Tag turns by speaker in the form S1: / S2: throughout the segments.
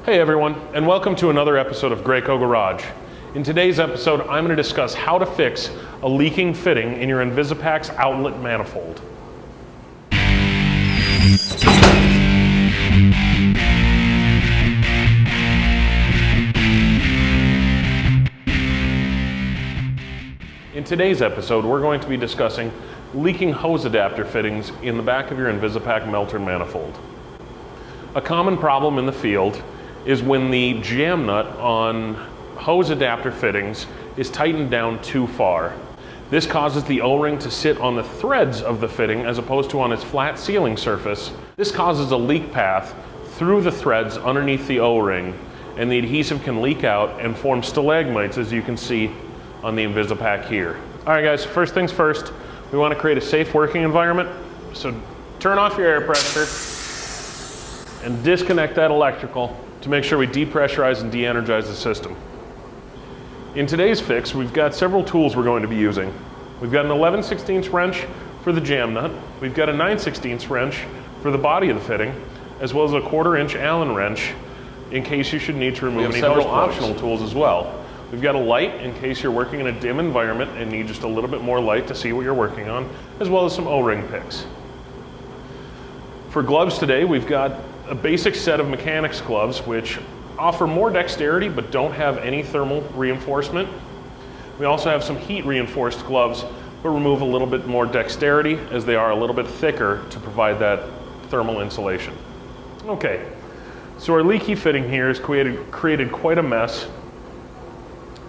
S1: Hey everyone, and welcome to another episode of Graco Garage. In today's episode, I'm going to discuss how to fix a leaking fitting in your InvisiPac's outlet manifold. In today's episode, we're going to be discussing leaking hose adapter fittings in the back of your InvisiPac melter manifold. A common problem in the field is when the jam nut on hose adapter fittings is tightened down too far. This causes the O-ring to sit on the threads of the fitting as opposed to on its flat sealing surface. This causes a leak path through the threads underneath the O-ring, and the adhesive can leak out and form stalagmites, as you can see on the InvisiPac here. All right guys, first things first, we want to create a safe working environment. So turn off your air pressure and disconnect that electrical to make sure we depressurize and de-energize the system. In today's fix, we've got several tools we're going to be using. We've got an 11/16 wrench for the jam nut. We've got a 9/16 wrench for the body of the fitting, as well as a 1/4 inch Allen wrench in case you should need to remove any several optional tools as well. We've got a light in case you're working in a dim environment and need just a little bit more light to see what you're working on, as well as some O-ring picks. For gloves today, we've got a basic set of mechanics gloves which offer more dexterity but don't have any thermal reinforcement. We also have some heat reinforced gloves but remove a little bit more dexterity as they are a little bit thicker to provide that thermal insulation. Okay, so our leaky fitting here has created quite a mess,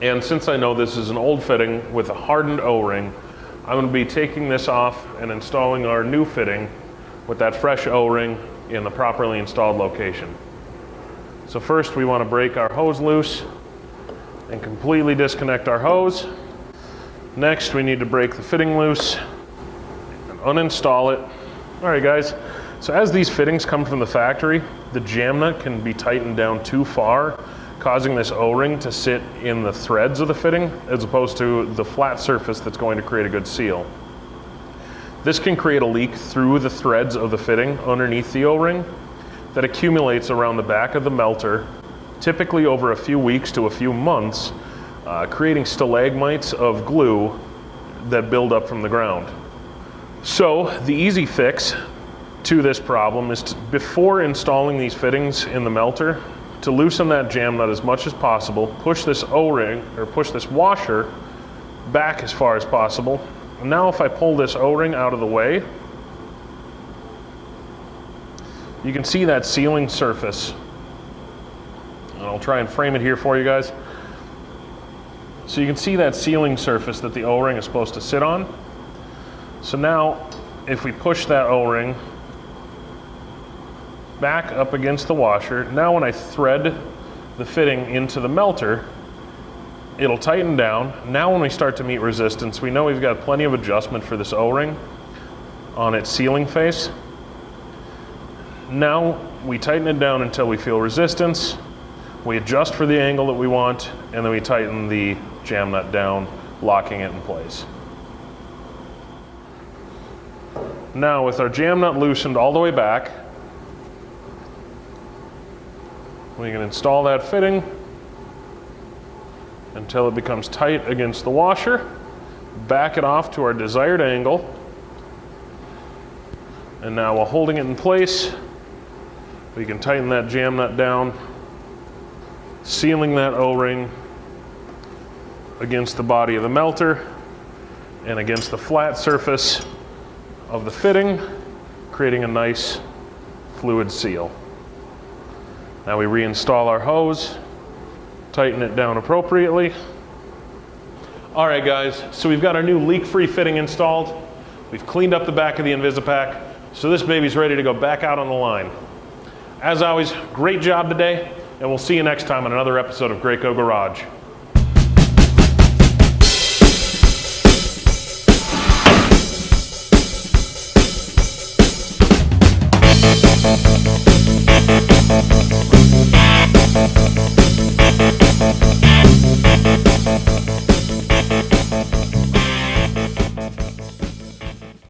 S1: and since I know this is an old fitting with a hardened O-ring, I'm going to be taking this off and installing our new fitting with that fresh O-ring in the properly installed location. So first we want to break our hose loose and completely disconnect our hose. Next we need to break the fitting loose and uninstall it. All right guys, so as these fittings come from the factory, the jam nut can be tightened down too far, causing this O-ring to sit in the threads of the fitting as opposed to the flat surface that's going to create a good seal. This can create a leak through the threads of the fitting underneath the O-ring that accumulates around the back of the melter, typically over a few weeks to a few months, creating stalagmites of glue that build up from the ground. So the easy fix to this problem is to, before installing these fittings in the melter, to loosen that jam nut as much as possible, push this O-ring or push this washer back as far as possible. Now if I pull this O-ring out of the way, you can see that sealing surface. And I'll try and frame it here for you guys. So you can see that sealing surface that the O-ring is supposed to sit on. So now if we push that O-ring back up against the washer, now when I thread the fitting into the melter, it'll tighten down. Now when we start to meet resistance, we know we've got plenty of adjustment for this O-ring on its sealing face. Now we tighten it down until we feel resistance. We adjust for the angle that we want, and then we tighten the jam nut down, locking it in place. Now with our jam nut loosened all the way back, we can install that fitting until it becomes tight against the washer, back it off to our desired angle, and now while holding it in place, we can tighten that jam nut down, sealing that O-ring against the body of the melter and against the flat surface of the fitting, creating a nice fluid seal. Now we reinstall our hose, tighten it down appropriately. All right guys, so we've got our new leak-free fitting installed. We've cleaned up the back of the InvisiPac, so this baby's ready to go back out on the line. As always, great job today, and we'll see you next time on another episode of Graco Garage.